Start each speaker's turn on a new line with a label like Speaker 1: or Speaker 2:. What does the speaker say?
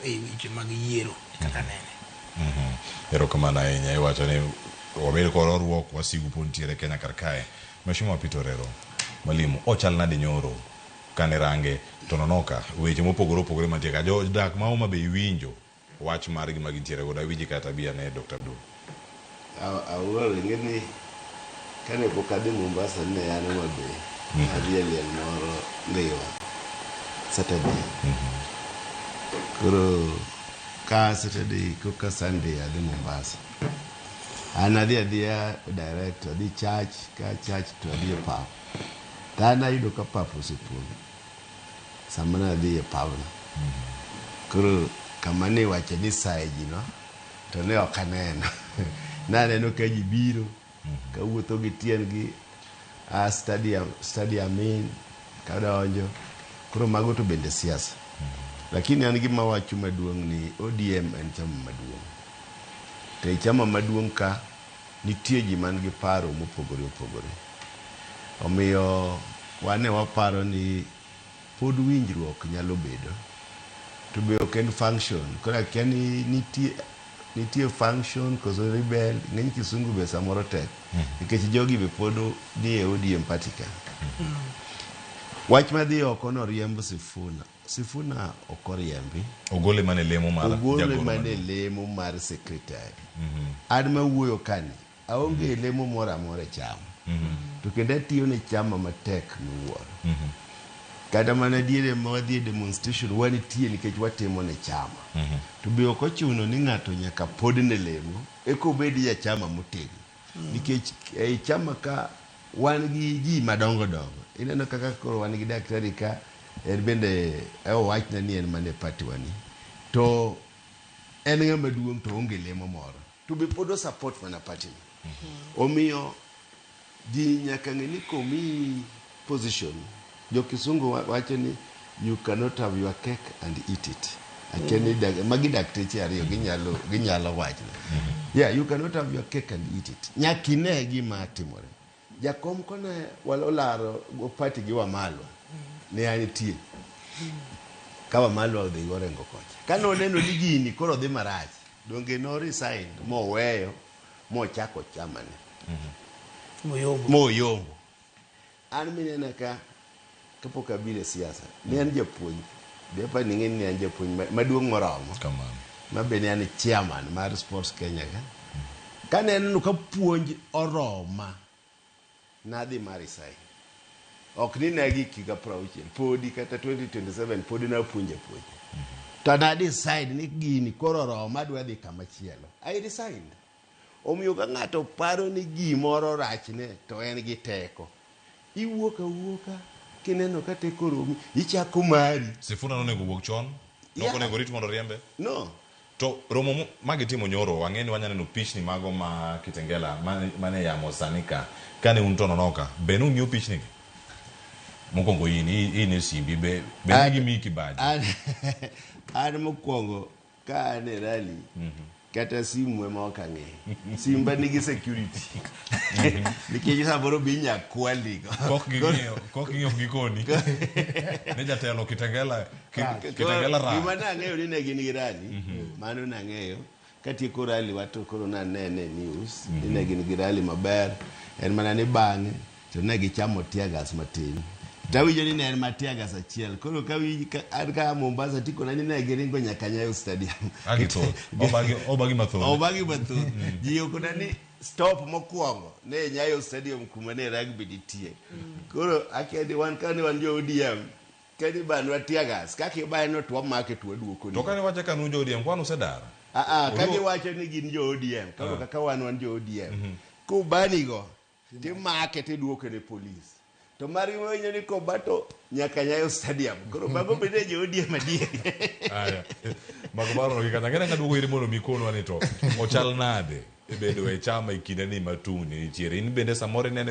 Speaker 1: e weche mag yiero kaka nene.
Speaker 2: Erokamano ahinya. Iwacho ni wabedo kod ruok wasigu pod ntiere Kenya kar kae. Mheshimiwa Peter Orero, Mwalimu, ochal nade nyoro kane range to nonoka weche mopogore opogore mantie ka jodak ma Homa Bay winjo wach mar gima gintiere godo awinji kata bia ne Dr. Abdul.
Speaker 3: Awuoro ing'eni kane pok adhi Mombasa ne an Homa Bay adhi e liel moro Dhiwa Saturday. Koro ka Saturday koka Sunday adhi Mombasa. An adhiya direct adhi church, ka church to adhi e pap. Ta an ayudo ka pap osepong'. Sama ne adhi e pabno. Koro kama ne iwacho ni saye ji no to ne ok aneno. Naneno ka ji biro ka wuotho gi tiendgi stadium in ka donjo. Koro mago to bende siasa. Lakini an gima wacho maduong' ni ODM en chama maduong'. To e chama maduong' ka nitie ji man gi paro mopogore opogore. Omiyo wane waparo ni pod winjruok nyalo bedo. To be ok en function. Kora kia ni nitie function koso rebel. Ng'eny kisungu be samoro tek. Nikech jogi be pod ni e ODM party ka. Wach madhi oko no riembo Sifuna. Sifuna ok oriembi.
Speaker 2: Ogole mane lemo mar
Speaker 3: Ogole mane lemo mar secretary. An ma wuoyo kani aonge lemo moro amora e chama. To kendo atiyo ne chama matek miwuoro. Kata mana diere ma wadhi e demonstration wanitie nikech watimo ne chama. To be ok ochuno ni ng'ato nyaka pod ne lemo eko obedi ya chama motegno. Nikech e chama ka wan gi ji madongo dongo. Ineno kaka koro wan gi daktari ka en bende wachna ni en mane party wani. To en ng'ama duong' to onge lemo moro. To be pod support mana party no. Omiyo ji nyaka ng'e ni komi position. Jo kisungu wacho ni you cannot have your cake and eat it. Akeni magi dakteche ariyo ginyalo wachna. Yeah, you cannot have your cake and eat it. Nyaki ne gima timore. Jakom kone walolaro party gi Wamalwa. Ne anitie. Ka Wamalwa odhi gorengo kocha. Kano neno ni gini koro dhi marach. Donge no resign moweyo mochako chama ne. Moyombo. An minena ka kapok abire siasa. Ne an japuonj. Depa ning'eni ni an japuonj maduong' moromo.
Speaker 2: Kamano.
Speaker 3: Mabe ne an chairman mar Sports Kenya ka. Kane neno ka puonj oroma. Nadhi mar resign. Ok ni nagi kiga prauchiel. Podi kata 2027 podi na puonja. To na decide ni gini koro oroma adwa dhi kama chielo. I resigned. Omiyo ka ng'ato paro ni gimoro rachne to en gi teko. Iwuoka kineno ka teko romi ichako mari.
Speaker 2: Sifuna nonego wuok chon? Noko nego rit mondo riembe?
Speaker 3: No.
Speaker 2: To romo magitimo nyoro wang'eni wanyaneno pichni mago ma Kitengela mane yamo sanika kane un to nonoka be nung'iyo pichni gi? Mokwongo in e simbi be nigi mi kibaji?
Speaker 3: An mokwongo ka an e rally kata simu ema ok ang'eyo. Simba nigi security. Nikech samoro bi nyakwaligo.
Speaker 2: Kok ging'eyo gikoni. Ne jatelo Kitengela ra.
Speaker 3: Gima nang'eyo ni ne gin gi rally. Mano nang'eyo. Katieko rally wato koro nanene news. Ni ne gin gi rally maber. En mana ni bang'e to ne gichamo tiagas matin. Tawinjo ni ne en matiagas achiel. Koro an ka Mombasa tiko na ni ne giringo nyaka Nyayo Stadium.
Speaker 2: Obagi mathoth.
Speaker 3: Obagi mathoth. Ji okona ni stop mokwongo ne Nyayo Stadium kuma ne rugby nitie. Koro akedi wan kane wan jo ODM kani banwa tiagas kaki bayano to wamake to waduoko ni.
Speaker 2: To kane wacha kanu jo ODM kwano usedar?
Speaker 3: Kani wacho ni gin jo ODM koro kaka wan jo ODM. Ko banigo timake tiduoko ne police. To mari wenyo ni kobato nyaka Nyayo Stadium. Koro bago bende jo ODM adier.
Speaker 2: Aya. Mago baro gi kata ngena duogo iri mondo mikono ani to ochal nade. Bedo e chama ikinde ni matuni nitiere. In bende samore nene